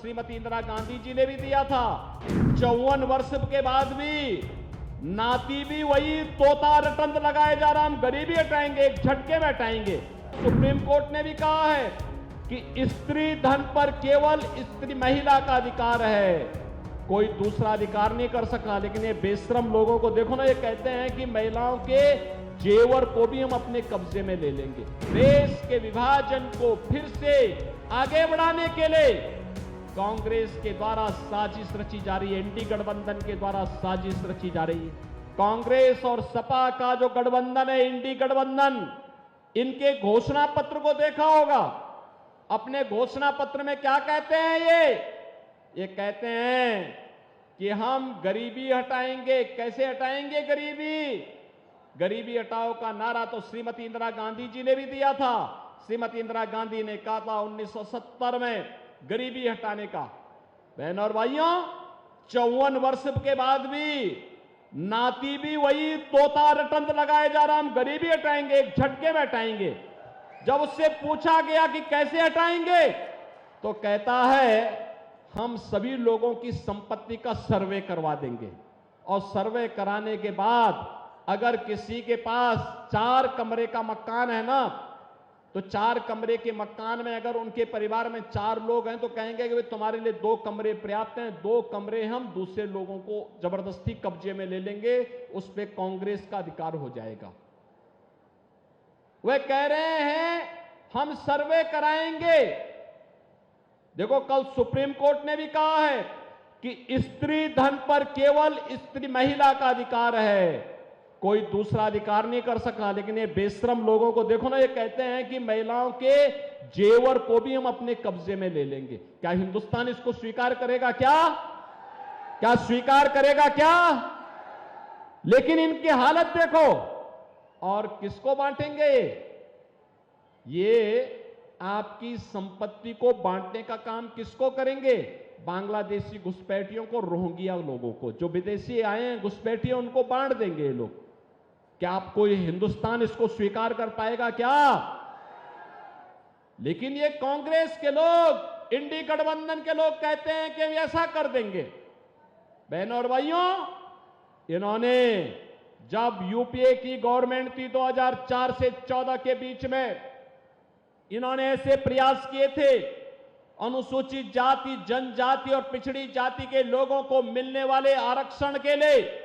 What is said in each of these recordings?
श्रीमती इंदिरा गांधी जी ने भी दिया था। 54 वर्ष के बाद भी नाती भी वही तोता रटंत लगाए जा रहा, हम गरीबी हटाएंगे, एक झटके में हटाएंगे। सुप्रीम कोर्ट ने भी कहा है कि स्त्री धन पर केवल स्त्री महिला का अधिकार है, कोई दूसरा अधिकार नहीं कर सकता। लेकिन ये बेशरम लोगों को देखो ना, ये कहते हैं कि महिलाओं के जेवर को भी हम अपने कब्जे में ले लेंगे। देश के विभाजन को फिर से आगे बढ़ाने के लिए कांग्रेस के द्वारा साजिश रची जा रही है, एनडी गठबंधन के द्वारा साजिश रची जा रही है। कांग्रेस और सपा का जो गठबंधन है, एनडी गठबंधन, इनके घोषणा पत्र को देखा होगा। अपने घोषणा पत्र में क्या कहते हैं? ये कहते हैं कि हम गरीबी हटाएंगे। कैसे हटाएंगे गरीबी? गरीबी हटाओ का नारा तो श्रीमती इंदिरा गांधी जी ने भी दिया था। श्रीमती इंदिरा गांधी ने कहा था 1970 में गरीबी हटाने का। बहनों और भाइयों, 54 वर्ष के बाद भी नाती भी वही तोता रटंत लगाए जा रहा, हम गरीबी हटाएंगे, एक झटके में हटाएंगे। जब उससे पूछा गया कि कैसे हटाएंगे, तो कहता है हम सभी लोगों की संपत्ति का सर्वे करवा देंगे, और सर्वे कराने के बाद अगर किसी के पास 4 कमरे का मकान है ना, तो 4 कमरे के मकान में अगर उनके परिवार में 4 लोग हैं तो कहेंगे कि तुम्हारे लिए 2 कमरे पर्याप्त हैं, 2 कमरे हम दूसरे लोगों को जबरदस्ती कब्जे में ले लेंगे, उस पर कांग्रेस का अधिकार हो जाएगा। वे कह रहे हैं हम सर्वे कराएंगे। देखो, कल सुप्रीम कोर्ट ने भी कहा है कि स्त्री धन पर केवल स्त्री महिला का अधिकार है, कोई दूसरा अधिकार नहीं कर सकता। लेकिन ये बेशरम लोगों को देखो ना, ये कहते हैं कि महिलाओं के जेवर को भी हम अपने कब्जे में ले लेंगे। क्या हिंदुस्तान इसको स्वीकार करेगा? क्या स्वीकार करेगा क्या? लेकिन इनकी हालत देखो। और किसको बांटेंगे? ये आपकी संपत्ति को बांटने का काम किसको करेंगे? बांग्लादेशी घुसपैठियों को, रोहिंग्या लोगों को, जो विदेशी आए हैं घुसपैठिए, उनको बांट देंगे ये लोग। क्या आप कोई हिंदुस्तान इसको स्वीकार कर पाएगा क्या? लेकिन ये कांग्रेस के लोग, इंडी गठबंधन के लोग कहते हैं कि ऐसा कर देंगे। बहनों और भाइयों, इन्होंने जब यूपीए की गवर्नमेंट थी 2004 से 14 के बीच में, इन्होंने ऐसे प्रयास किए थे अनुसूचित जाति, जनजाति और पिछड़ी जाति के लोगों को मिलने वाले आरक्षण के लिए,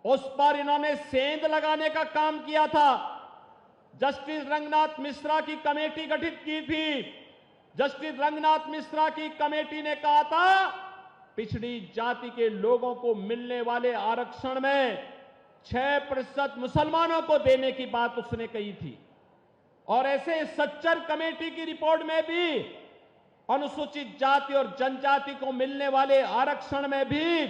उस पर इन्होंने सेंध लगाने का काम किया था। जस्टिस रंगनाथ मिश्रा की कमेटी गठित की थी। जस्टिस रंगनाथ मिश्रा की कमेटी ने कहा था पिछड़ी जाति के लोगों को मिलने वाले आरक्षण में 6% मुसलमानों को देने की बात उसने कही थी। और ऐसे सच्चर कमेटी की रिपोर्ट में भी अनुसूचित जाति और जनजाति को मिलने वाले आरक्षण में भी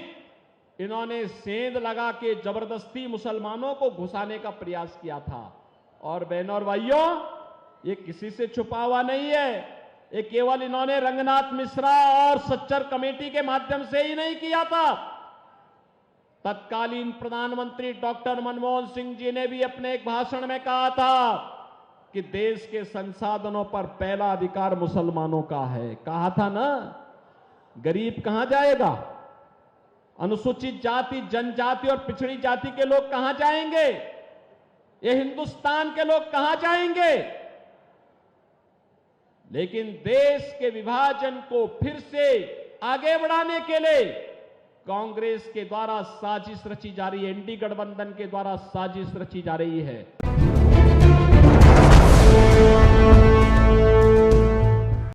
इन्होंने सेंध लगा के जबरदस्ती मुसलमानों को घुसाने का प्रयास किया था। और बहनों और भाइयों, ये किसी से छुपा हुआ नहीं है, ये केवल इन्होंने रंगनाथ मिश्रा और सच्चर कमेटी के माध्यम से ही नहीं किया था। तत्कालीन प्रधानमंत्री डॉक्टर मनमोहन सिंह जी ने भी अपने एक भाषण में कहा था कि देश के संसाधनों पर पहला अधिकार मुसलमानों का है। कहा था ना, गरीब कहां जाएगा? अनुसूचित जाति, जनजाति और पिछड़ी जाति के लोग कहां जाएंगे? ये हिंदुस्तान के लोग कहां जाएंगे? लेकिन देश के विभाजन को फिर से आगे बढ़ाने के लिए कांग्रेस के द्वारा साजिश रची जा रही है, एनडी गठबंधन के द्वारा साजिश रची जा रही है।